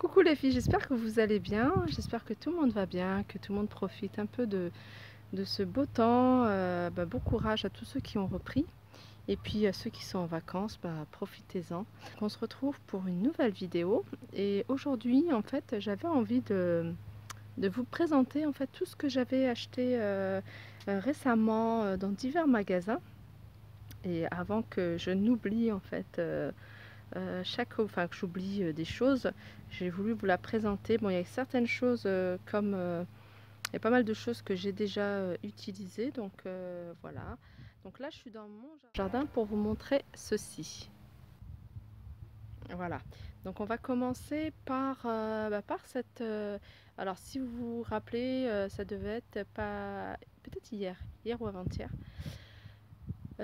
Coucou les filles, j'espère que vous allez bien, j'espère que tout le monde va bien, que tout le monde profite un peu de ce beau temps. Bon courage à tous ceux qui ont repris et puis à ceux qui sont en vacances, profitez-en. On se retrouve pour une nouvelle vidéo et aujourd'hui en fait j'avais envie de vous présenter en fait tout ce que j'avais acheté récemment dans divers magasins. Et avant que je n'oublie en fait enfin que j'oublie des choses, j'ai voulu vous la présenter. Bon, il y a certaines choses comme il y a pas mal de choses que j'ai déjà utilisées, donc voilà. Donc là, je suis dans mon jardin pour vous montrer ceci. Voilà. Donc on va commencer par cette. Alors si vous vous rappelez, ça devait être pas peut-être hier ou avant-hier.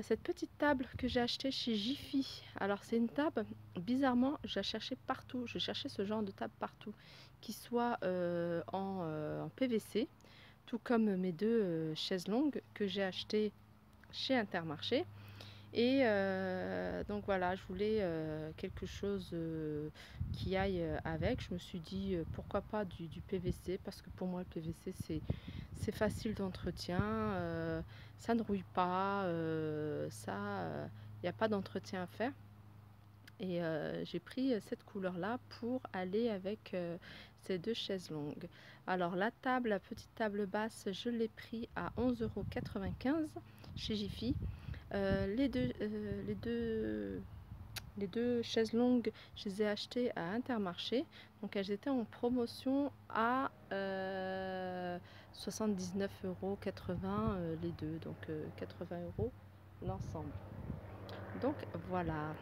Cette petite table que j'ai achetée chez Jiffy. Alors c'est une table, bizarrement, je la cherchais partout. Je cherchais ce genre de table partout, qui soit en PVC, tout comme mes deux chaises longues que j'ai achetées chez Intermarché. Et donc voilà, je voulais quelque chose qui aille avec. Je me suis dit pourquoi pas du PVC, parce que pour moi le PVC c'est facile d'entretien, ça ne rouille pas, il n'y a pas d'entretien à faire. Et j'ai pris cette couleur là pour aller avec ces deux chaises longues. Alors la table, la petite table basse, je l'ai pris à 11,95 € chez Jiffy. Les deux chaises longues, je les ai achetées à Intermarché. Donc elles étaient en promotion à 79,80 € les deux. Donc 80 € l'ensemble. Donc voilà.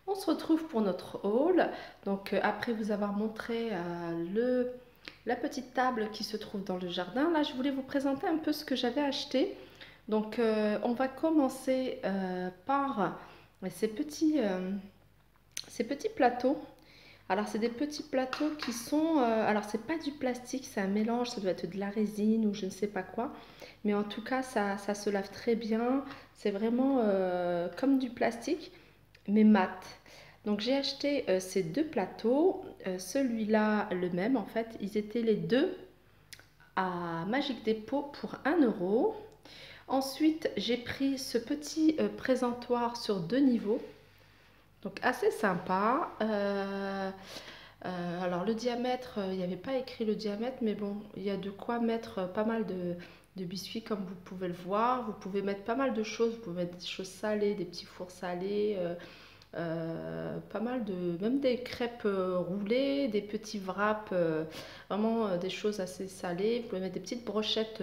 On se retrouve pour notre haul. Donc après vous avoir montré la petite table qui se trouve dans le jardin, là je voulais vous présenter un peu ce que j'avais acheté. Donc on va commencer par ces petits plateaux. Alors c'est des petits plateaux qui sont, alors c'est pas du plastique, c'est un mélange, ça doit être de la résine ou je ne sais pas quoi, mais en tout cas ça se lave très bien, c'est vraiment comme du plastique mais mat. Donc j'ai acheté ces deux plateaux, celui-là le même en fait, ils étaient les deux à Magic Depot pour 1 €. Ensuite j'ai pris ce petit présentoir sur 2 niveaux, donc assez sympa. Alors le diamètre, il n'y avait pas écrit le diamètre, mais bon, il y a de quoi mettre pas mal de biscuits comme vous pouvez le voir. Vous pouvez mettre pas mal de choses, vous pouvez mettre des choses salées, des petits fours salés, pas mal même des crêpes roulées, des petits wraps, vraiment des choses assez salées. Vous pouvez mettre des petites brochettes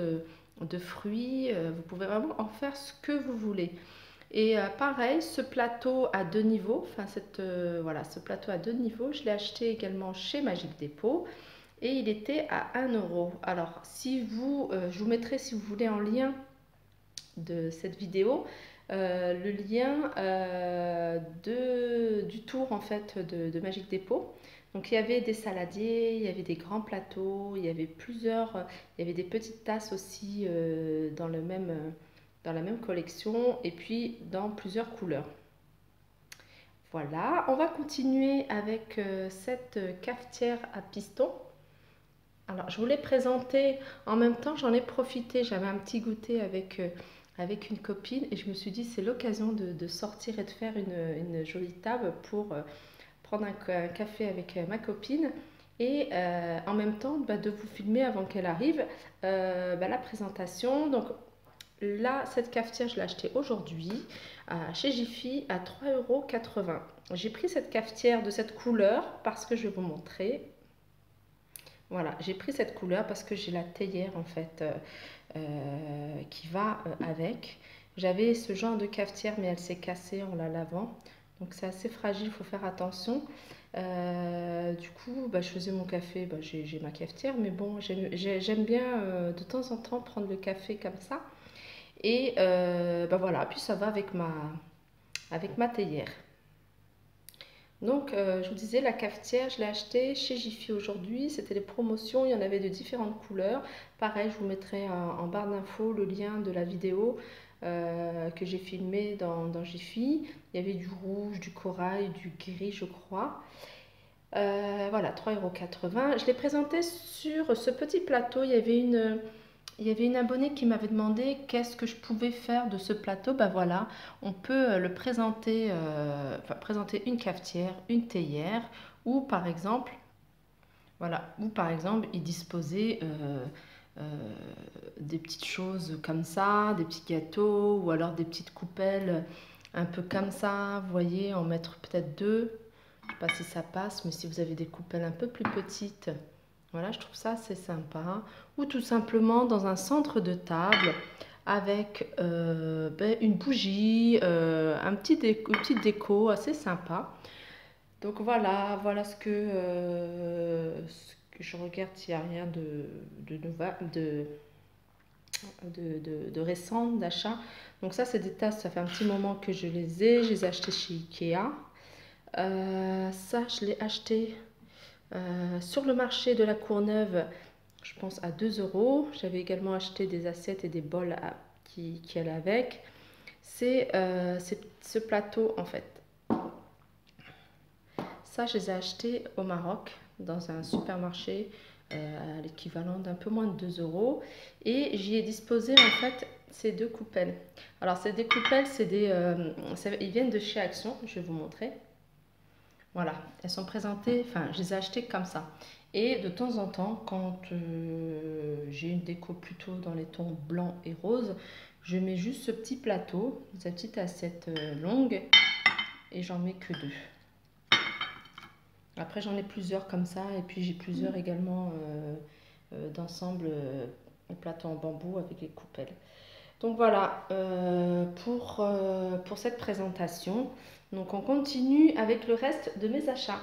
de fruits, vous pouvez vraiment en faire ce que vous voulez. Et pareil, ce plateau à 2 niveaux, enfin voilà, ce plateau à 2 niveaux, je l'ai acheté également chez Magic Depot et il était à 1 €. Alors si je vous mettrai si vous voulez en lien de cette vidéo, le lien du tour en fait de Magic Depot. Donc il y avait des saladiers, il y avait des grands plateaux, il y avait il y avait des petites tasses aussi dans la même collection et puis dans plusieurs couleurs. Voilà, on va continuer avec cette cafetière à piston. Alors je voulais présenter en même temps, j'en ai profité, j'avais un petit goûter avec une copine et je me suis dit c'est l'occasion de sortir et de faire une jolie table pour prendre un café avec ma copine et en même temps de vous filmer avant qu'elle arrive la présentation. Donc là, cette cafetière, je l'ai achetée aujourd'hui chez Jiffy à 3,80 €. J'ai pris cette cafetière de cette couleur parce que je vais vous montrer. Voilà, j'ai pris cette couleur parce que j'ai la théière en fait qui va avec. J'avais ce genre de cafetière mais elle s'est cassée en la lavant. Donc c'est assez fragile, il faut faire attention. Du coup, je faisais mon café, j'ai ma cafetière, mais bon, j'aime bien de temps en temps prendre le café comme ça. Et voilà, puis ça va avec ma théière. Donc je vous disais, la cafetière, je l'ai achetée chez Jiffy aujourd'hui. C'était les promotions, il y en avait de différentes couleurs. Pareil, je vous mettrai en barre d'infos le lien de la vidéo que j'ai filmé dans Jiffy. Il y avait du rouge, du corail, du gris, je crois. Voilà, 3,80 €. Je l'ai présenté sur ce petit plateau. Il y avait une abonnée qui m'avait demandé qu'est-ce que je pouvais faire de ce plateau. Ben voilà, on peut le présenter, enfin, présenter une cafetière, une théière, ou par exemple, voilà, ou par exemple y disposer euh, des petites choses comme ça, des petits gâteaux, ou alors des petites coupelles un peu comme ça. Vous voyez, en mettre peut-être deux. Je ne sais pas si ça passe, mais si vous avez des coupelles un peu plus petites, voilà, je trouve ça assez sympa. Ou tout simplement dans un centre de table avec une bougie, une petite déco assez sympa. Donc voilà, voilà ce que je regarde s'il n'y a rien de récent, d'achat. Donc ça, c'est des tasses, ça fait un petit moment que je les ai achetées chez Ikea. Ça, je l'ai acheté sur le marché de la Courneuve, je pense à 2 euros. J'avais également acheté des assiettes et des bols qui allaient avec. C'est ce plateau en fait. Ça, je les ai achetés au Maroc, dans un supermarché à l'équivalent d'un peu moins de 2 euros. Et j'y ai disposé en fait ces deux coupelles. Alors, ces deux coupelles, ils viennent de chez Action, je vais vous montrer. Voilà, elles sont présentées, enfin, je les ai achetées comme ça. Et de temps en temps, quand j'ai une déco plutôt dans les tons blancs et roses, je mets juste ce petit plateau, cette petite assiette longue, et j'en mets que deux. Après, j'en ai plusieurs comme ça, et puis j'ai plusieurs également d'ensemble au plateau en bambou avec les coupelles. Donc voilà pour cette présentation. Donc on continue avec le reste de mes achats.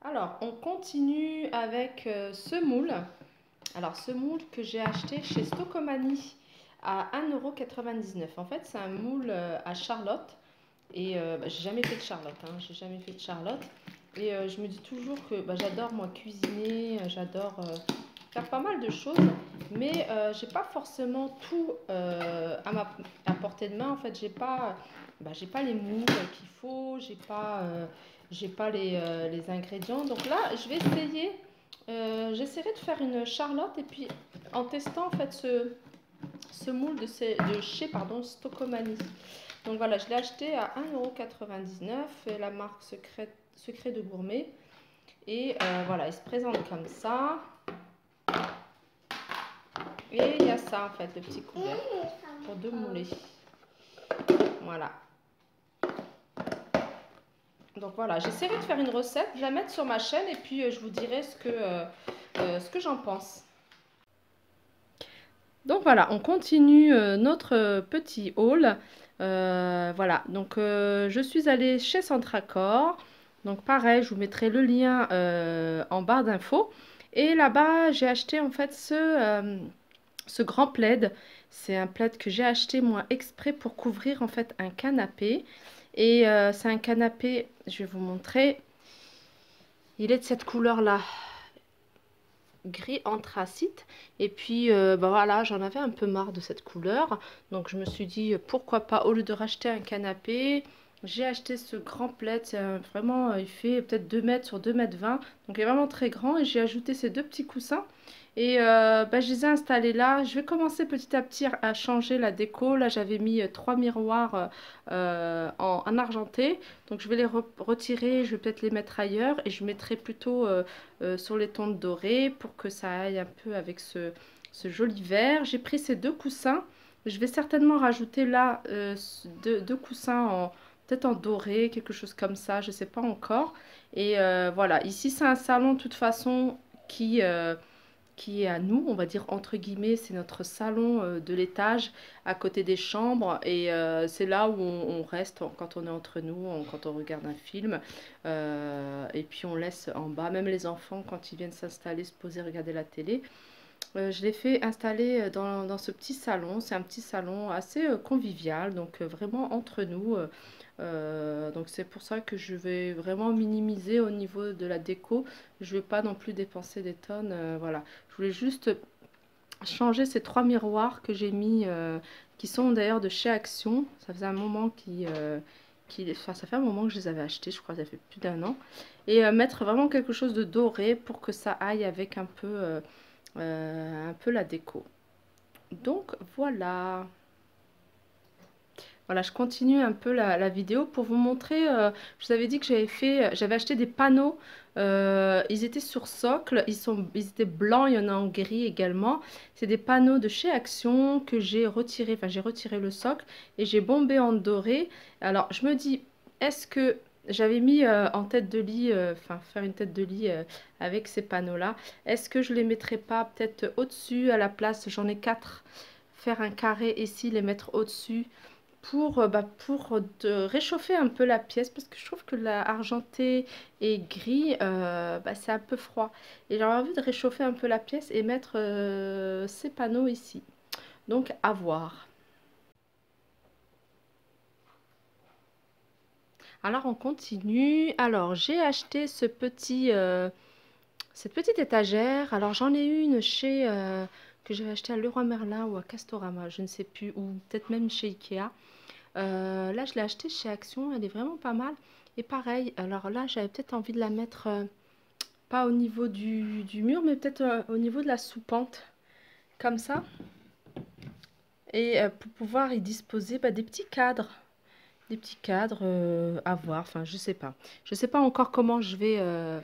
Alors on continue avec ce moule. Alors ce moule que j'ai acheté chez Stocomanie à 1,99 €. En fait c'est un moule à Charlotte. Et j'ai jamais fait de Charlotte, hein, j'ai jamais fait de Charlotte. Et je me dis toujours que j'adore moi cuisiner, j'adore faire pas mal de choses, mais j'ai pas forcément tout à portée de main. En fait, j'ai pas les moules qu'il faut, j'ai pas les ingrédients. Donc là, je vais essayer, j'essaierai de faire une Charlotte et puis en testant en fait ce moule de chez Stocomanie. Donc voilà, je l'ai acheté à 1,99 € la marque Secret de Gourmet. Et voilà, il se présente comme ça. Et il y a ça en fait, le petit couvert pour deux moulets. Voilà. Donc voilà, j'essaierai de faire une recette, de la mettre sur ma chaîne et puis je vous dirai ce que j'en pense. Donc voilà, on continue notre petit haul. Voilà, donc je suis allée chez Centracor. Donc pareil, je vous mettrai le lien en barre d'infos. Et là-bas, j'ai acheté en fait ce grand plaid. C'est un plaid que j'ai acheté moi exprès pour couvrir en fait un canapé. Et c'est un canapé, je vais vous montrer. Il est de cette couleur-là, gris anthracite. Et puis voilà, j'en avais un peu marre de cette couleur. Donc je me suis dit pourquoi pas, au lieu de racheter un canapé, j'ai acheté ce grand plaid. Vraiment, il fait peut-être 2 mètres sur 2,20 m. Donc il est vraiment très grand. Et j'ai ajouté ces deux petits coussins. Et je les ai installés là. Je vais commencer petit à petit à changer la déco. Là, j'avais mis 3 miroirs en argenté. Donc, je vais les retirer. Je vais peut-être les mettre ailleurs. Et je mettrai plutôt sur les tons dorés pour que ça aille un peu avec ce joli vert. J'ai pris ces deux coussins. Je vais certainement rajouter là deux coussins peut-être en doré, quelque chose comme ça. Je ne sais pas encore. Et voilà. Ici, c'est un salon de toute façon qui est à nous, on va dire entre guillemets, c'est notre salon de l'étage à côté des chambres et c'est là où on reste quand on est entre nous, quand on regarde un film et puis on laisse en bas, même les enfants quand ils viennent s'installer, se poser, regarder la télé. Je l'ai fait installer dans ce petit salon. C'est un petit salon assez convivial, donc vraiment entre nous. Donc c'est pour ça que je vais vraiment minimiser au niveau de la déco. Je ne vais pas non plus dépenser des tonnes. Voilà. Je voulais juste changer ces 3 miroirs que j'ai mis, qui sont d'ailleurs de chez Action. Ça faisait un moment enfin, ça fait un moment que je les avais achetés, je crois que ça fait plus d'1 an. Et mettre vraiment quelque chose de doré pour que ça aille avec un peu la déco. Donc voilà. Voilà, je continue un peu la vidéo pour vous montrer. Je vous avais dit que j'avais acheté des panneaux. Ils étaient sur socle, ils étaient blancs, il y en a en gris également. C'est des panneaux de chez Action que j'ai retiré. Enfin, j'ai retiré le socle et j'ai bombé en doré. Alors, je me dis, est-ce que j'avais mis en tête de lit, enfin, faire une tête de lit avec ces panneaux-là. Est-ce que je les mettrais pas peut-être au-dessus à la place? J'en ai 4. Faire un carré ici, les mettre au-dessus pour réchauffer un peu la pièce parce que je trouve que la argenté et gris c'est un peu froid et j'aurais envie de réchauffer un peu la pièce et mettre ces panneaux ici, donc à voir. Alors on continue. Alors j'ai acheté cette petite étagère. Alors j'en ai une chez que j'avais acheté à Leroy Merlin ou à Castorama, je ne sais plus, ou peut-être même chez Ikea. Là, je l'ai acheté chez Action, elle est vraiment pas mal. Et pareil, alors là, j'avais peut-être envie de la mettre, pas au niveau du mur, mais peut-être au niveau de la soupente, comme ça. Et pour pouvoir y disposer des petits cadres. Des petits cadres à voir, enfin, je sais pas. Je sais pas encore comment je vais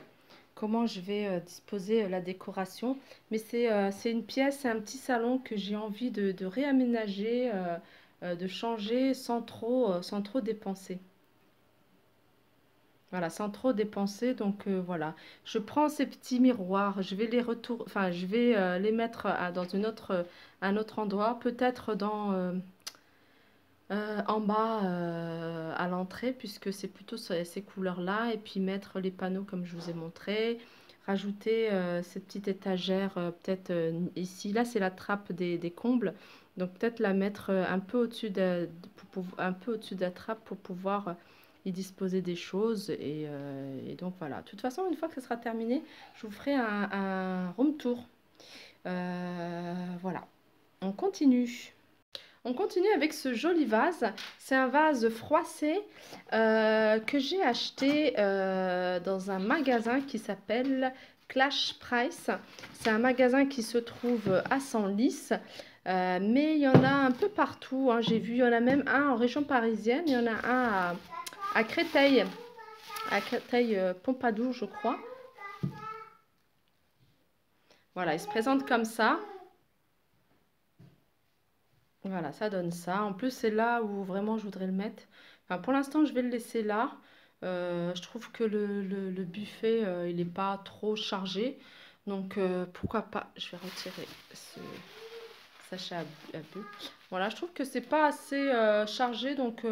disposer la décoration. Mais c'est une pièce, c'est un petit salon que j'ai envie de réaménager, de changer sans trop dépenser. Voilà, sans trop dépenser. Donc voilà, je prends ces petits miroirs, je vais enfin, je vais les mettre dans un autre endroit, peut-être en bas à l'entrée, puisque c'est plutôt ces couleurs-là, et puis mettre les panneaux comme je vous ai montré. Rajouter cette petite étagère, peut-être ici. Là, c'est la trappe des combles. Donc peut-être la mettre un peu au-dessus un peu au-dessus de la trappe pour pouvoir y disposer des choses. Et donc voilà. De toute façon, une fois que ce sera terminé, je vous ferai un room tour. Voilà. On continue. On continue avec ce joli vase. C'est un vase froissé que j'ai acheté dans un magasin qui s'appelle Clash Price. C'est un magasin qui se trouve à Senlis, mais il y en a un peu partout, hein. J'ai vu, il y en a même un en région parisienne, il y en a un à Créteil, Pompadour, je crois. Voilà, il se présente comme ça. Voilà, ça donne ça. En plus, c'est là où vraiment je voudrais le mettre. Enfin, pour l'instant, je vais le laisser là. Je trouve que le buffet, il n'est pas trop chargé. Donc, pourquoi pas? Je vais retirer ce sachet à bulles. Voilà, je trouve que c'est pas assez chargé. Donc,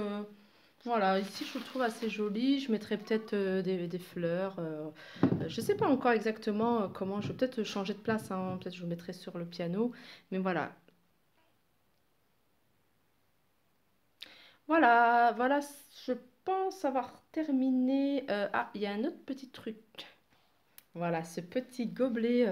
voilà, ici, je le trouve assez joli. Je mettrai peut-être des fleurs. Je sais pas encore exactement comment. Je vais peut-être changer de place, hein. Peut-être je le mettrai sur le piano. Mais voilà, voilà, je pense avoir terminé. Ah, il y a un autre petit truc. Voilà, ce petit gobelet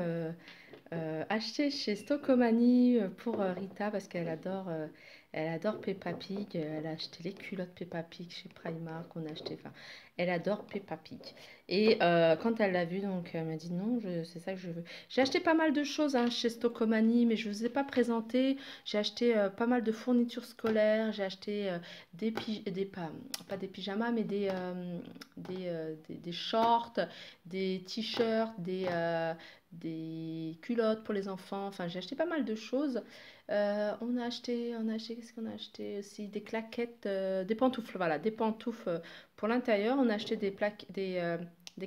acheté chez Stocomanie pour Rita parce elle adore Peppa Pig. Elle a acheté les culottes Peppa Pig chez Primark, on a acheté. Enfin, elle adore Peppa Pig. Et quand elle l'a vu, donc elle m'a dit non, c'est ça que je veux. J'ai acheté pas mal de choses hein, chez Stocomanie, mais je ne vous ai pas présenté. J'ai acheté pas mal de fournitures scolaires. J'ai acheté pas des pyjamas, mais des shorts, des t-shirts, des culottes pour les enfants. Enfin, j'ai acheté pas mal de choses. Qu'est-ce qu'on a acheté aussi? Des claquettes, des pantoufles, voilà, des pantoufles pour l'intérieur. On a acheté des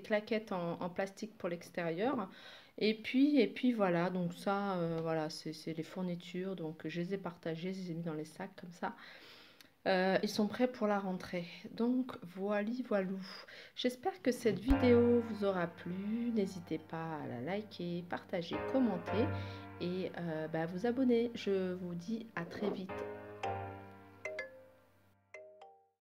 claquettes en plastique pour l'extérieur. Et puis voilà, donc ça, voilà, c'est les fournitures. Donc je les ai partagées, je les ai mis dans les sacs comme ça. Ils sont prêts pour la rentrée. Donc, voilou. J'espère que cette vidéo vous aura plu. N'hésitez pas à la liker, partager, commenter et bah, vous abonner. Je vous dis à très vite.